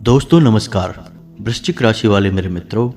दोस्तों नमस्कार। वृश्चिक राशि वाले मेरे मित्रों,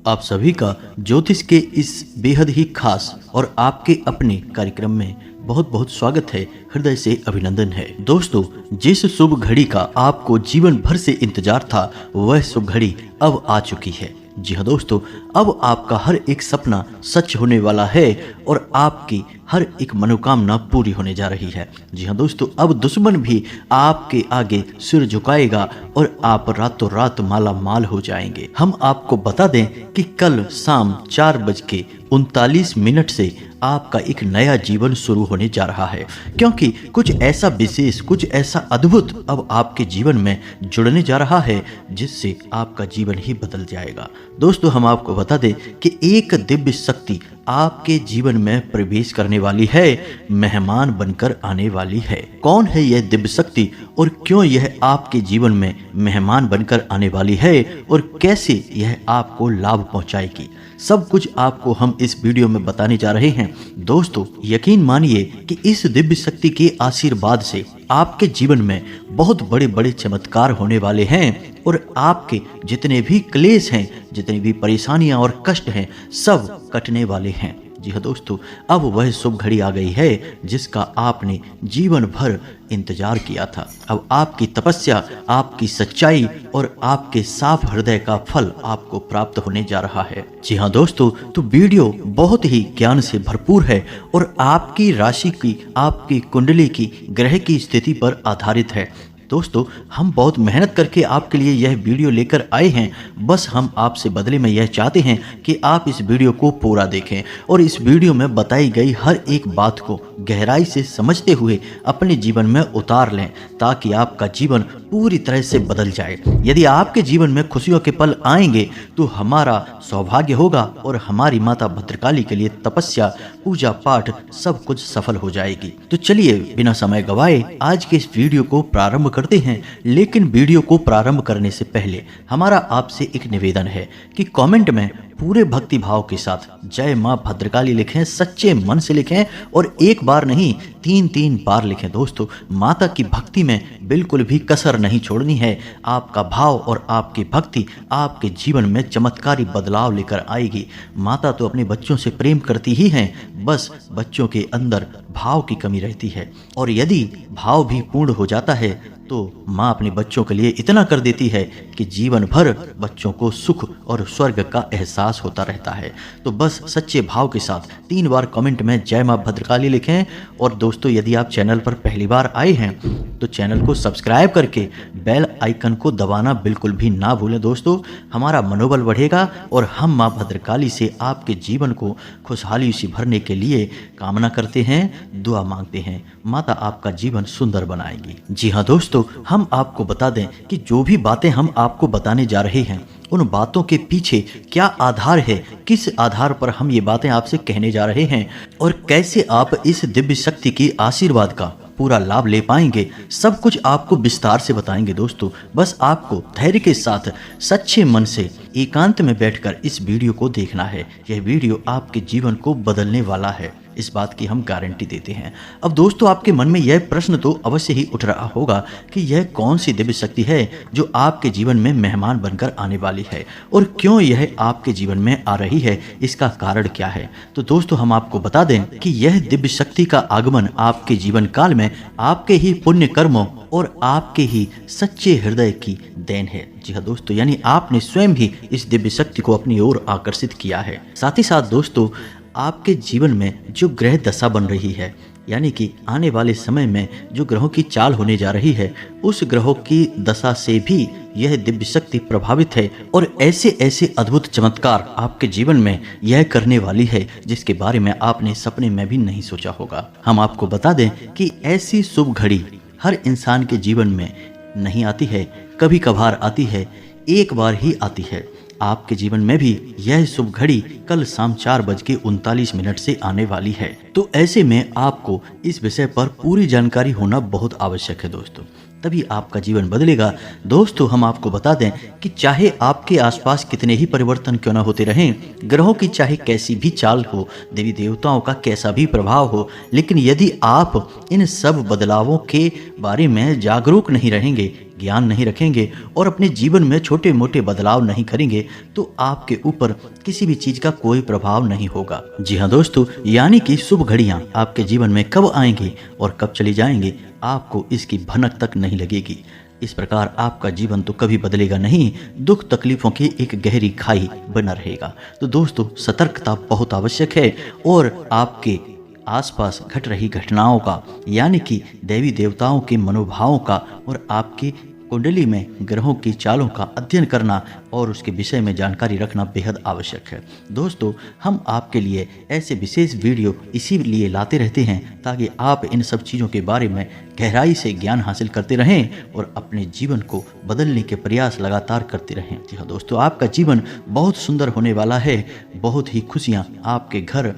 आप सभी का ज्योतिष के इस बेहद ही खास और आपके अपने कार्यक्रम में बहुत बहुत स्वागत है। हृदय से अभिनंदन है। दोस्तों, जिस शुभ घड़ी का आपको जीवन भर से इंतजार था वह शुभ घड़ी अब आ चुकी है। जी हाँ दोस्तों, अब आपका हर एक सपना सच होने वाला है और आपकी हर एक मनोकामना पूरी होने जा रही है। जी हाँ दोस्तों, अब दुश्मन भी आपके आगे सिर झुकाएगा और आप रातों रात माला माल हो जाएंगे। हम आपको बता दें कि कल शाम 4:39 से आपका एक नया जीवन शुरू होने जा रहा है, क्योंकि कुछ ऐसा विशेष, कुछ ऐसा अद्भुत अब आपके जीवन में जुड़ने जा रहा है जिससे आपका जीवन ही बदल जाएगा। दोस्तों, हम आपको बता दें कि एक दिव्य शक्ति आपके जीवन में प्रवेश करने वाली है, मेहमान बनकर आने वाली है। कौन है यह दिव्य शक्ति और क्यों यह आपके जीवन में मेहमान बनकर आने वाली है और कैसे यह आपको लाभ पहुंचाएगी, सब कुछ आपको हम इस वीडियो में बताने जा रहे हैं। दोस्तों, यकीन मानिए कि इस दिव्य शक्ति के आशीर्वाद से आपके जीवन में बहुत बड़े बड़े चमत्कार होने वाले हैं और आपके जितने भी क्लेश हैं, जितनी भी परेशानियां और कष्ट हैं, सब कटने वाले हैं। जी हाँ दोस्तों, अब वह शुभ घड़ी आ गई है जिसका आपने जीवन भर इंतजार किया था। अब आपकी तपस्या, आपकी सच्चाई और आपके साफ हृदय का फल आपको प्राप्त होने जा रहा है। जी हाँ दोस्तों, तो वीडियो बहुत ही ज्ञान से भरपूर है और आपकी राशि की, आपकी कुंडली की, ग्रह की स्थिति पर आधारित है। दोस्तों, हम बहुत मेहनत करके आपके लिए यह वीडियो लेकर आए हैं। बस हम आपसे बदले में यह चाहते हैं कि आप इस वीडियो को पूरा देखें और इस वीडियो में बताई गई हर एक बात को गहराई से समझते हुए अपने जीवन में उतार लें, ताकि आपका जीवन पूरी तरह से बदल जाए। यदि आपके जीवन में खुशियों के पल आएंगे तो हमारा सौभाग्य होगा और हमारी माता भद्रकाली के लिए तपस्या, पूजा पाठ सब कुछ सफल हो जाएगी। तो चलिए बिना समय गवाए आज के इस वीडियो को प्रारंभ करते हैं। लेकिन वीडियो को प्रारंभ करने से पहले हमारा आपसे एक निवेदन है कि कमेंट में पूरे भक्ति भाव के साथ जय मां भद्रकाली लिखें, सच्चे मन से लिखें और एक बार नहीं 3-3 बार लिखें। दोस्तों, माता की भक्ति में बिल्कुल भी कसर नहीं छोड़नी है। आपका भाव और आपकी भक्ति आपके जीवन में चमत्कारी बदलाव लेकर आएगी। माता तो अपने बच्चों से प्रेम करती ही हैं, बस बच्चों के अंदर भाव की कमी रहती है और यदि भाव भी पूर्ण हो जाता है तो माँ अपने बच्चों के लिए इतना कर देती है कि जीवन भर बच्चों को सुख और स्वर्ग का एहसास होता रहता है। तो बस सच्चे भाव के साथ 3 बार कमेंट में जय माँ भद्रकाली लिखें। और दोस्तों, यदि आप चैनल पर पहली बार आए हैं तो चैनल को सब्सक्राइब करके बेल आइकन को दबाना बिल्कुल भी ना भूलें। दोस्तों, हमारा मनोबल बढ़ेगा और हम माँ भद्रकाली से आपके जीवन को खुशहाली से भरने के लिए कामना करते हैं, दुआ मांगते हैं। माता आपका जीवन सुंदर बनाएगी। जी हाँ दोस्तों, हम आपको बता दें कि जो भी बातें हम आपको बताने जा रहे हैं उन बातों के पीछे क्या आधार है, किस आधार पर हम ये बातें आपसे कहने जा रहे हैं और कैसे आप इस दिव्य शक्ति की आशीर्वाद का पूरा लाभ ले पाएंगे, सब कुछ आपको विस्तार से बताएंगे। दोस्तों, बस आपको धैर्य के साथ सच्चे मन से एकांत में बैठकर इस वीडियो को देखना है। यह वीडियो आपके जीवन को बदलने वाला है, इस बात की हम गारंटी देते हैं। अब दोस्तों, आपके मन में यह प्रश्न तो अवश्य ही उठ रहा होगा कि यह कौन सी दिव्य शक्ति है जो आपके जीवन में मेहमान बनकर आने वाली है और क्यों यह आपके जीवन में आ रही है, इसका कारण क्या है। तो दोस्तों, हम आपको बता दें कि यह दिव्य शक्ति का आगमन आपके जीवन काल में आपके ही पुण्य कर्मों और आपके ही सच्चे हृदय की देन है। जी हाँ दोस्तों, यानी आपने स्वयं ही इस दिव्य शक्ति को अपनी ओर आकर्षित किया है। साथ ही साथ दोस्तों, आपके जीवन में जो ग्रह दशा बन रही है, यानी कि आने वाले समय में जो ग्रहों की चाल होने जा रही है, उस ग्रहों की दशा से भी यह दिव्य शक्ति प्रभावित है और ऐसे ऐसे अद्भुत चमत्कार आपके जीवन में यह करने वाली है जिसके बारे में आपने सपने में भी नहीं सोचा होगा। हम आपको बता दें कि ऐसी शुभ घड़ी हर इंसान के जीवन में नहीं आती है, कभी कभार आती है, एक बार ही आती है। आपके जीवन में भी यह शुभ घड़ी कल शाम 4:39 से आने वाली है। तो ऐसे में आपको इस विषय पर पूरी जानकारी होना बहुत आवश्यक है दोस्तों, तभी आपका जीवन बदलेगा। दोस्तों, हम आपको बता दें कि चाहे आपके आसपास कितने ही परिवर्तन क्यों न होते रहें, ग्रहों की चाहे कैसी भी चाल हो, देवी देवताओं का कैसा भी प्रभाव हो, लेकिन यदि आप इन सब बदलावों के बारे में जागरूक नहीं रहेंगे, ज्ञान नहीं रखेंगे और अपने जीवन में छोटे मोटे बदलाव नहीं करेंगे तो आपके ऊपर किसी भी चीज का कोई प्रभाव नहीं होगा। जी हाँ दोस्तों, यानी कि शुभ घड़ियां आपके जीवन में कब आएंगी और कब चली जाएंगी आपको इसकी भनक तक नहीं लगेगी। इस प्रकार आपका जीवन तो कभी बदलेगा नहीं, दुख तकलीफों की एक गहरी खाई बना रहेगा। तो दोस्तों, सतर्कता बहुत आवश्यक है और आपके आसपास घट रही घटनाओं का, यानी कि देवी देवताओं के मनोभावों का और आपकी कुंडली में ग्रहों की चालों का अध्ययन करना और उसके विषय में जानकारी रखना बेहद आवश्यक है। दोस्तों, हम आपके लिए ऐसे विशेष वीडियो इसीलिए लाते रहते हैं ताकि आप इन सब चीज़ों के बारे में गहराई से ज्ञान हासिल करते रहें और अपने जीवन को बदलने के प्रयास लगातार करते रहें। जी हाँ दोस्तों, आपका जीवन बहुत सुंदर होने वाला है, बहुत ही खुशियाँ आपके घर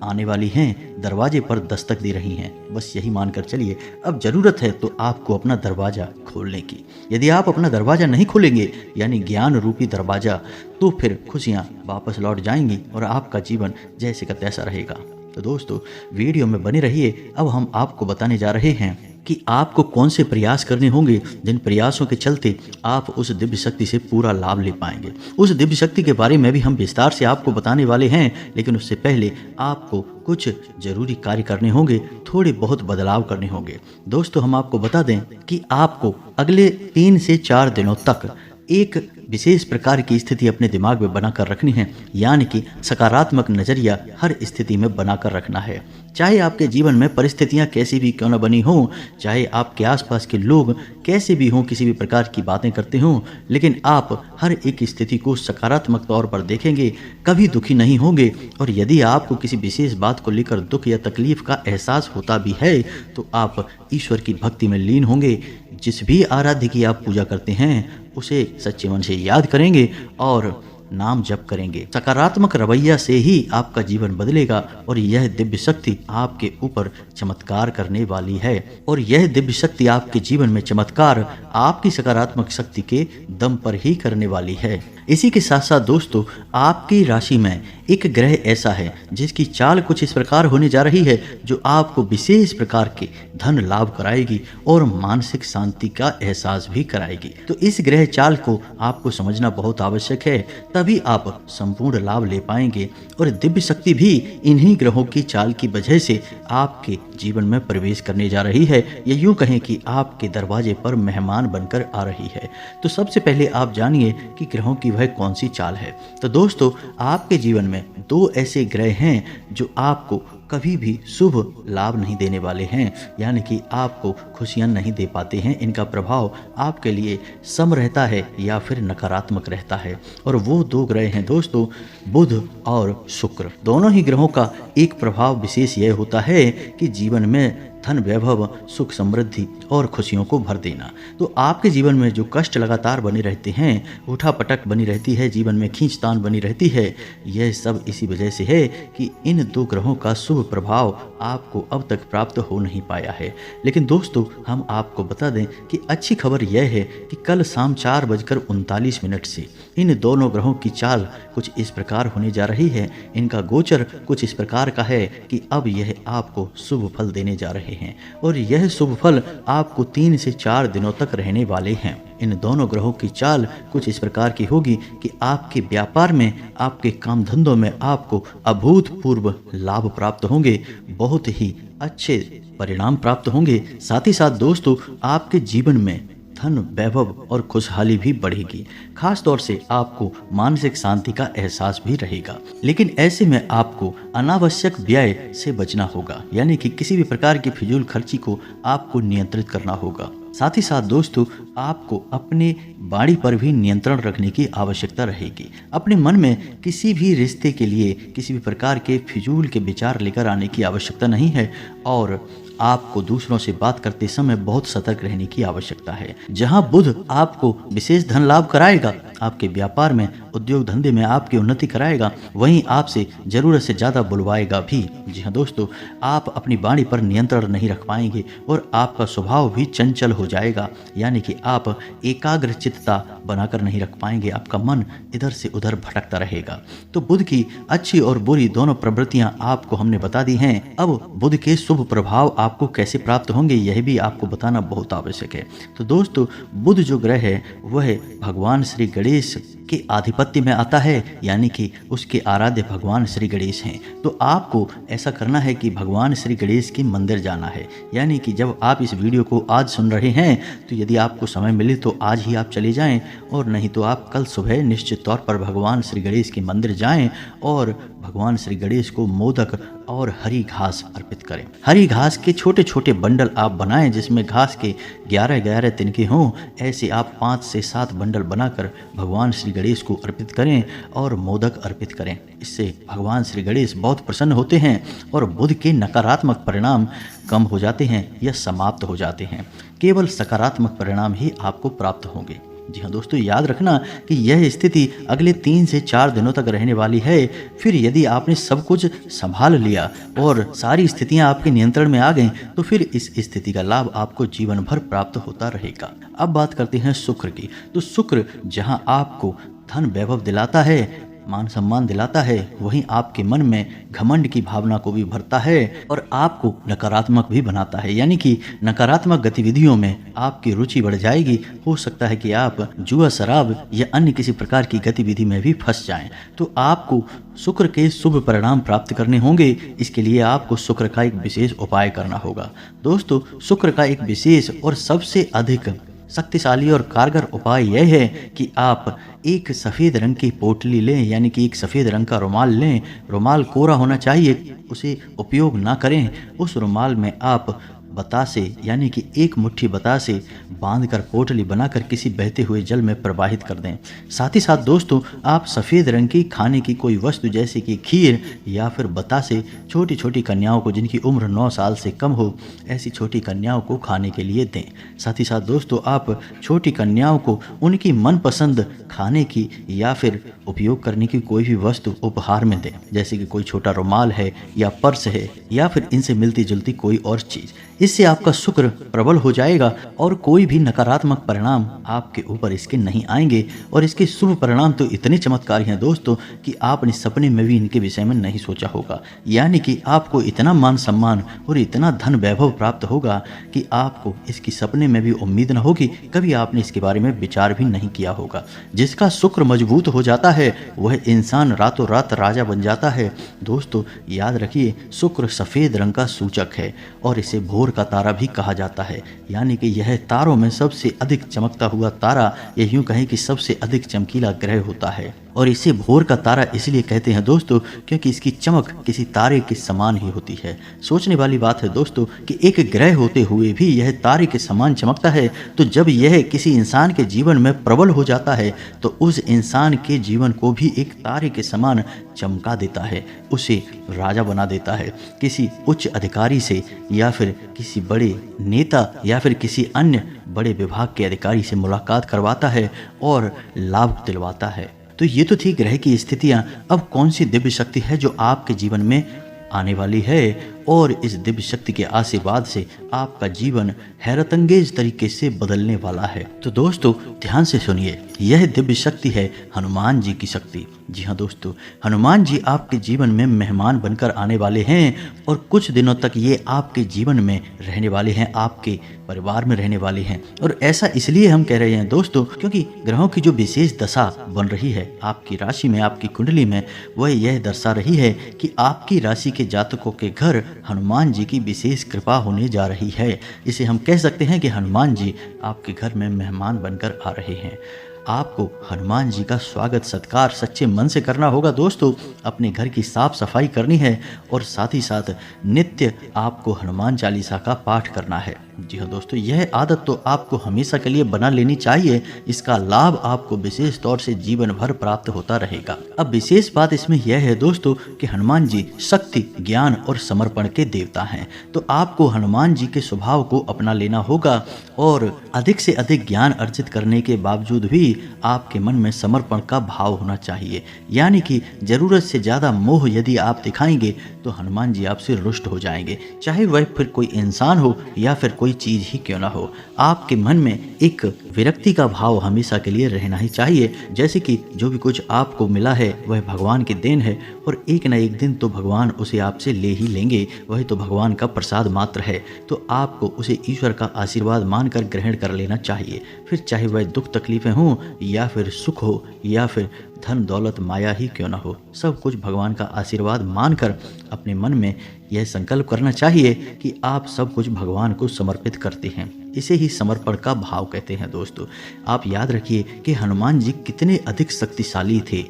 आने वाली हैं, दरवाजे पर दस्तक दे रही हैं। बस यही मानकर चलिए, अब जरूरत है तो आपको अपना दरवाजा खोलने की। यदि आप अपना दरवाजा नहीं खोलेंगे, यानी ज्ञान रूपी दरवाजा, तो फिर खुशियां वापस लौट जाएंगी और आपका जीवन जैसे का तैसा रहेगा। तो दोस्तों, वीडियो में बने रहिए। अब हम आपको बताने जा रहे हैं कि आपको कौन से प्रयास करने होंगे जिन प्रयासों के चलते आप उस दिव्य शक्ति से पूरा लाभ ले पाएंगे। उस दिव्य शक्ति के बारे में भी हम विस्तार से आपको बताने वाले हैं, लेकिन उससे पहले आपको कुछ जरूरी कार्य करने होंगे, थोड़े बहुत बदलाव करने होंगे। दोस्तों, हम आपको बता दें कि आपको अगले 3 से 4 दिनों तक एक विशेष प्रकार की स्थिति अपने दिमाग में बनाकर रखनी है, यानी कि सकारात्मक नजरिया हर स्थिति में बनाकर रखना है। चाहे आपके जीवन में परिस्थितियां कैसी भी क्यों न बनी हों, चाहे आपके आसपास के लोग कैसे भी हों, किसी भी प्रकार की बातें करते हों, लेकिन आप हर एक स्थिति को सकारात्मक तौर पर देखेंगे, कभी दुखी नहीं होंगे। और यदि आपको किसी विशेष बात को लेकर दुख या तकलीफ का एहसास होता भी है तो आप ईश्वर की भक्ति में लीन होंगे। जिस भी आराध्य की आप पूजा करते हैं उसे सच्चे मन से याद करेंगे और नाम जप करेंगे। सकारात्मक रवैया से ही आपका जीवन बदलेगा और यह दिव्य शक्ति आपके ऊपर चमत्कार करने वाली है। और यह दिव्य शक्ति आपके जीवन में चमत्कार आपकी सकारात्मक शक्ति के दम पर ही करने वाली है। इसी के साथ साथ दोस्तों, आपकी राशि में एक ग्रह ऐसा है जिसकी चाल कुछ इस प्रकार होने जा रही है जो आपको विशेष प्रकार के धन लाभ कराएगी और मानसिक शांति का एहसास भी कराएगी। तो इस ग्रह चाल को आपको समझना बहुत आवश्यक है, तभी आप संपूर्ण लाभ ले पाएंगे। और दिव्य शक्ति भी इन्हीं ग्रहों की चाल की वजह से आपके जीवन में प्रवेश करने जा रही है, या यूं कहें कि आपके दरवाजे पर मेहमान बनकर आ रही है। तो सबसे पहले आप जानिए कि ग्रहों की वह कौन सी चाल है। तो दोस्तों, आपके जीवन में 2 ऐसे ग्रह हैं जो आपको कभी भी शुभ लाभ नहीं देने वाले हैं, यानी कि आपको खुशियां नहीं दे पाते हैं। इनका प्रभाव आपके लिए सम रहता है या फिर नकारात्मक रहता है। और वो 2 ग्रह हैं दोस्तों, बुध और शुक्र। दोनों ही ग्रहों का एक प्रभाव विशेष यह होता है कि जीवन में धन वैभव, सुख समृद्धि और खुशियों को भर देना। तो आपके जीवन में जो कष्ट लगातार बने रहते हैं, उठापटक बनी रहती है, जीवन में खींचतान बनी रहती है, यह सब इसी वजह से है कि इन 2 ग्रहों का शुभ प्रभाव आपको अब तक प्राप्त हो नहीं पाया है। लेकिन दोस्तों, हम आपको बता दें कि अच्छी खबर यह है कि कल शाम 4:39 से इन दोनों ग्रहों की चाल कुछ इस प्रकार होने जा रही है। इनका गोचर कुछ इस प्रकार का है कि अब यह आपको शुभ फल देने जा रहे हैं और यह शुभ फल आपको 3 से 4 दिनों तक रहने वाले हैं। इन दोनों ग्रहों की चाल कुछ इस प्रकार की होगी कि आपके व्यापार में, आपके काम धंधों में आपको अभूतपूर्व लाभ प्राप्त होंगे, बहुत ही अच्छे परिणाम प्राप्त होंगे। साथ ही साथ दोस्तों, आपके जीवन में धन, वैभव और खुशहाली भी बढ़ेगी। खास तौर से आपको मानसिक शांति का एहसास भी रहेगा। लेकिन ऐसे में आपको अनावश्यक व्यय से बचना होगा, यानी कि किसी भी प्रकार की फिजूल खर्ची को आपको नियंत्रित करना होगा। साथ ही साथ दोस्तों, आपको अपने वाणी पर भी नियंत्रण रखने की आवश्यकता रहेगी। अपने मन में किसी भी रिश्ते के लिए किसी भी प्रकार के फिजूल के विचार लेकर आने की आवश्यकता नहीं है और आपको दूसरों से बात करते समय बहुत सतर्क रहने की आवश्यकता है। जहां बुध आपको विशेष धन लाभ कराएगा, आपके व्यापार में उद्योग धंधे में आपकी उन्नति कराएगा, वहीं आपसे ज़रूरत से ज़्यादा बुलवाएगा भी। जी हाँ दोस्तों, आप अपनी वाणी पर नियंत्रण नहीं रख पाएंगे और आपका स्वभाव भी चंचल हो जाएगा, यानी कि आप एकाग्र चित्तता बनाकर नहीं रख पाएंगे, आपका मन इधर से उधर भटकता रहेगा। तो बुध की अच्छी और बुरी दोनों प्रवृत्तियां आपको हमने बता दी हैं। अब बुध के शुभ प्रभाव आपको कैसे प्राप्त होंगे यह भी आपको बताना बहुत आवश्यक है। तो दोस्तों, बुध जो ग्रह है वह भगवान श्री गणेश के आधिपत्य में आता है, यानी कि उसके आराध्य भगवान श्री गणेश हैं। तो आपको ऐसा करना है कि भगवान श्री गणेश के मंदिर जाना है, यानी कि जब आप इस वीडियो को आज सुन रहे हैं तो यदि आपको समय मिले तो आज ही आप चले जाएं, और नहीं तो आप कल सुबह निश्चित तौर पर भगवान श्री गणेश के मंदिर जाएं और भगवान श्री गणेश को मोदक और हरी घास अर्पित करें। हरी घास के छोटे छोटे बंडल आप बनाएं जिसमें घास के 11-11 तिनके हों। ऐसे आप 5 से 7 बंडल बनाकर भगवान श्री गणेश को अर्पित करें और मोदक अर्पित करें। इससे भगवान श्री गणेश बहुत प्रसन्न होते हैं और बुध के नकारात्मक परिणाम कम हो जाते हैं या समाप्त हो जाते हैं। केवल सकारात्मक परिणाम ही आपको प्राप्त होंगे। जी हाँ दोस्तों, याद रखना कि यह स्थिति अगले 3 से 4 दिनों तक रहने वाली है। फिर यदि आपने सब कुछ संभाल लिया और सारी स्थितियां आपके नियंत्रण में आ गईं, तो फिर इस स्थिति का लाभ आपको जीवन भर प्राप्त होता रहेगा। अब बात करते हैं शुक्र की। तो शुक्र जहां आपको धन वैभव दिलाता है, मान सम्मान दिलाता है, वहीं आपके मन में घमंड की भावना को भी भरता है और आपको नकारात्मक भी बनाता है, यानी कि नकारात्मक गतिविधियों में आपकी रुचि बढ़ जाएगी। हो सकता है कि आप जुआ, शराब या अन्य किसी प्रकार की गतिविधि में भी फंस जाएं। तो आपको शुक्र के शुभ परिणाम प्राप्त करने होंगे। इसके लिए आपको शुक्र का एक विशेष उपाय करना होगा। दोस्तों, शुक्र का एक विशेष और सबसे अधिक शक्तिशाली और कारगर उपाय यह है कि आप एक सफ़ेद रंग की पोटली लें, यानी कि एक सफ़ेद रंग का रुमाल लें। रुमाल कोरा होना चाहिए, उसे उपयोग ना करें। उस रुमाल में आप बतासे, यानी कि एक मुट्ठी बतासे बांधकर पोटली बनाकर किसी बहते हुए जल में प्रवाहित कर दें। साथ ही साथ दोस्तों, आप सफ़ेद रंग की खाने की कोई वस्तु जैसे कि खीर या फिर बतासे छोटी छोटी कन्याओं को जिनकी उम्र 9 साल से कम हो, ऐसी छोटी कन्याओं को खाने के लिए दें। साथ ही साथ दोस्तों, आप छोटी कन्याओं को उनकी मनपसंद खाने की या फिर उपयोग करने की कोई भी वस्तु उपहार में दें, जैसे कि कोई छोटा रुमाल है या पर्स है या फिर इनसे मिलती जुलती कोई और चीज़। इससे आपका शुक्र प्रबल हो जाएगा और कोई भी नकारात्मक परिणाम आपके ऊपर इसके नहीं आएंगे। और इसके शुभ परिणाम तो इतने चमत्कारी हैं दोस्तों कि आपने सपने में भी इनके विषय में नहीं सोचा होगा। यानी कि आपको इतना मान सम्मान और इतना धन वैभव प्राप्त होगा कि आपको इसकी सपने में भी उम्मीद न होगी, कभी आपने इसके बारे में विचार भी नहीं किया होगा। जिसका शुक्र मजबूत हो जाता है वह इंसान रातों रात राजा बन जाता है। दोस्तों, याद रखिए, शुक्र सफ़ेद रंग का सूचक है और इसे भोर का तारा भी कहा जाता है, यानी कि यह तारों में सबसे अधिक चमकता हुआ तारा, या यूं कहें कि सबसे अधिक चमकीला ग्रह होता है। और इसे भोर का तारा इसलिए कहते हैं दोस्तों क्योंकि इसकी चमक किसी तारे के समान ही होती है। सोचने वाली बात है दोस्तों कि एक ग्रह होते हुए भी यह तारे के समान चमकता है। तो जब यह किसी इंसान के जीवन में प्रबल हो जाता है तो उस इंसान के जीवन को भी एक तारे के समान चमका देता है, उसे राजा बना देता है। किसी उच्च अधिकारी से या फिर किसी बड़े नेता या फिर किसी अन्य बड़े विभाग के अधिकारी से मुलाकात करवाता है और लाभ दिलवाता है। तो ये तो थी ग्रह की स्थितियां। अब कौन सी दिव्य शक्ति है जो आपके जीवन में आने वाली है और इस दिव्य शक्ति के आशीर्वाद से आपका जीवन हैरतअंगेज तरीके से बदलने वाला है। तो दोस्तों, ध्यान से सुनिए, यह दिव्य शक्ति है हनुमान जी की शक्ति। जी हाँ दोस्तों, हनुमान जी आपके जीवन में मेहमान बनकर आने वाले हैं और कुछ दिनों तक ये आपके जीवन में रहने वाले हैं, आपके परिवार में रहने वाले हैं। और ऐसा इसलिए हम कह रहे हैं दोस्तों क्योंकि ग्रहों की जो विशेष दशा बन रही है आपकी राशि में, आपकी कुंडली में, वह यह दर्शा रही है कि आपकी राशि के जातकों के घर हनुमान जी की विशेष कृपा होने जा रही है। इसे हम कह सकते हैं कि हनुमान जी आपके घर में मेहमान बनकर आ रहे हैं। आपको हनुमान जी का स्वागत सत्कार सच्चे मन से करना होगा दोस्तों। अपने घर की साफ सफाई करनी है और साथ ही साथ नित्य आपको हनुमान चालीसा का पाठ करना है। जी हाँ दोस्तों, यह आदत तो आपको हमेशा के लिए बना लेनी चाहिए। इसका लाभ आपको विशेष तौर से जीवन भर प्राप्त होता रहेगा। अब विशेष बात इसमें यह है दोस्तों कि हनुमान जी शक्ति, ज्ञान और समर्पण के देवता हैं। तो आपको हनुमान जी के स्वभाव को अपना लेना होगा और अधिक से अधिक ज्ञान अर्जित करने के बावजूद भी आपके मन में समर्पण का भाव होना चाहिए। यानी कि जरूरत से ज्यादा मोह यदि आप दिखाएंगे तो हनुमान जी आपसे रुष्ट हो जाएंगे, चाहे वह फिर कोई इंसान हो या फिर कोई चीज ही क्यों ना हो। आपके मन में एक विरक्ति का भाव हमेशा के लिए रहना ही चाहिए, जैसे कि जो भी कुछ आपको मिला है वह भगवान की देन है और एक न एक दिन तो भगवान उसे आपसे ले ही लेंगे। वह तो भगवान का प्रसाद मात्र है, तो आपको उसे ईश्वर का आशीर्वाद मानकर ग्रहण कर लेना चाहिए। फिर चाहे वह दुख तकलीफें हों या फिर सुख हो या फिर धन दौलत माया ही क्यों ना हो, सब कुछ भगवान का आशीर्वाद मानकर अपने मन में यह संकल्प करना चाहिए कि आप सब कुछ भगवान को समर्पित करते हैं। इसे ही समर्पण का भाव कहते हैं दोस्तों। आप याद रखिए कि हनुमान जी कितने अधिक शक्तिशाली थे।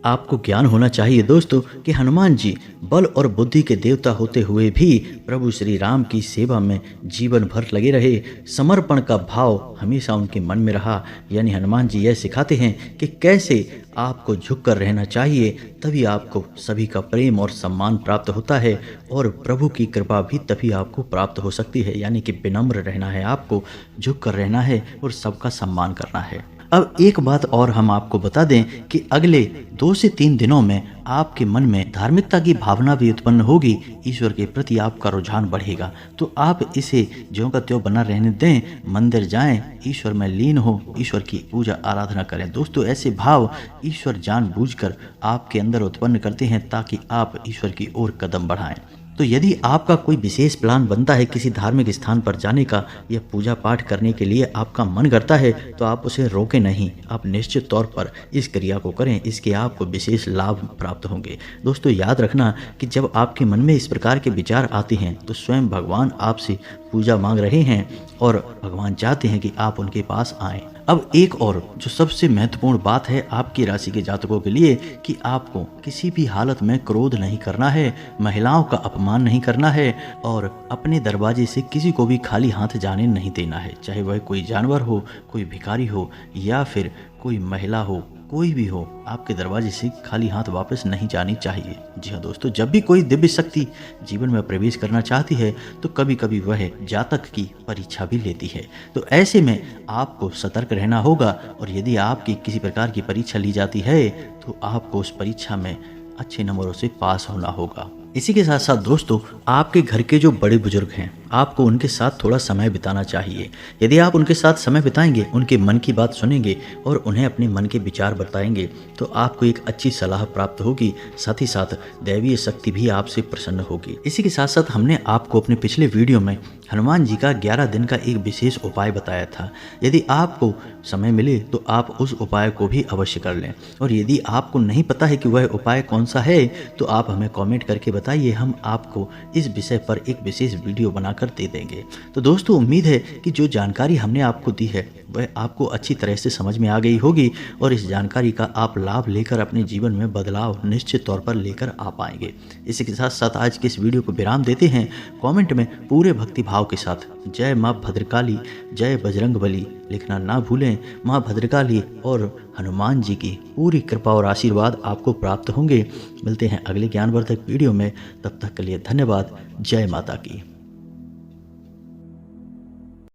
आपको ज्ञान होना चाहिए दोस्तों कि हनुमान जी बल और बुद्धि के देवता होते हुए भी प्रभु श्री राम की सेवा में जीवन भर लगे रहे। समर्पण का भाव हमेशा उनके मन में रहा। यानी हनुमान जी यह सिखाते हैं कि कैसे आपको झुककर रहना चाहिए, तभी आपको सभी का प्रेम और सम्मान प्राप्त होता है और प्रभु की कृपा भी तभी आपको प्राप्त हो सकती है। यानी कि विनम्र रहना है, आपको झुककर रहना है और सबका सम्मान करना है। अब एक बात और हम आपको बता दें कि अगले 2 से 3 दिनों में आपके मन में धार्मिकता की भावना भी उत्पन्न होगी। ईश्वर के प्रति आपका रुझान बढ़ेगा, तो आप इसे ज्यों का त्यों बना रहने दें। मंदिर जाएं, ईश्वर में लीन हो, ईश्वर की पूजा आराधना करें। दोस्तों ऐसे भाव ईश्वर जानबूझकर आपके अंदर उत्पन्न करते हैं ताकि आप ईश्वर की ओर कदम बढ़ाएं। तो यदि आपका कोई विशेष प्लान बनता है किसी धार्मिक स्थान पर जाने का या पूजा पाठ करने के लिए आपका मन करता है, तो आप उसे रोकें नहीं। आप निश्चित तौर पर इस क्रिया को करें, इसके आपको विशेष लाभ प्राप्त होंगे। दोस्तों याद रखना कि जब आपके मन में इस प्रकार के विचार आते हैं तो स्वयं भगवान आपसे पूजा मांग रहे हैं और भगवान चाहते हैं कि आप उनके पास आएं। अब एक और जो सबसे महत्वपूर्ण बात है आपकी राशि के जातकों के लिए कि आपको किसी भी हालत में क्रोध नहीं करना है, महिलाओं का अपमान नहीं करना है और अपने दरवाजे से किसी को भी खाली हाथ जाने नहीं देना है। चाहे वह कोई जानवर हो, कोई भिखारी हो या फिर कोई महिला हो, कोई भी हो, आपके दरवाजे से खाली हाथ वापस नहीं जानी चाहिए। जी हाँ दोस्तों, जब भी कोई दिव्य शक्ति जीवन में प्रवेश करना चाहती है तो कभी कभी वह जातक की परीक्षा भी लेती है। तो ऐसे में आपको सतर्क रहना होगा और यदि आपकी किसी प्रकार की परीक्षा ली जाती है तो आपको उस परीक्षा में अच्छे नंबरों से पास होना होगा। इसी के साथ साथ दोस्तों आपके घर के जो बड़े बुजुर्ग हैं, आपको उनके साथ थोड़ा समय बिताना चाहिए। यदि आप उनके साथ समय बिताएंगे, उनके मन की बात सुनेंगे और उन्हें अपने मन के विचार बताएंगे तो आपको एक अच्छी सलाह प्राप्त होगी। साथ ही साथ दैवीय शक्ति भी आपसे प्रसन्न होगी। इसी के साथ साथ हमने आपको अपने पिछले वीडियो में हनुमान जी का 11 दिन का एक विशेष उपाय बताया था। यदि आपको समय मिले तो आप उस उपाय को भी अवश्य कर लें और यदि आपको नहीं पता है कि वह उपाय कौन सा है तो आप हमें कमेंट करके बताइए, हम आपको इस विषय पर एक विशेष वीडियो बनाकर दे देंगे। तो दोस्तों उम्मीद है कि जो जानकारी हमने आपको दी है वह आपको अच्छी तरह से समझ में आ गई होगी और इस जानकारी का आप लाभ लेकर अपने जीवन में बदलाव निश्चित तौर पर लेकर आ पाएंगे। इसी के साथ साथ आज के इस वीडियो को विराम देते हैं। कमेंट में पूरे भक्ति भाव के साथ जय माँ भद्रकाली, जय बजरंगबली लिखना ना भूलें। माँ भद्रकाली और हनुमान जी की पूरी कृपा और आशीर्वाद आपको प्राप्त होंगे। मिलते हैं अगले ज्ञानवर्धक वीडियो में, तब तक के लिए धन्यवाद। जय माता की।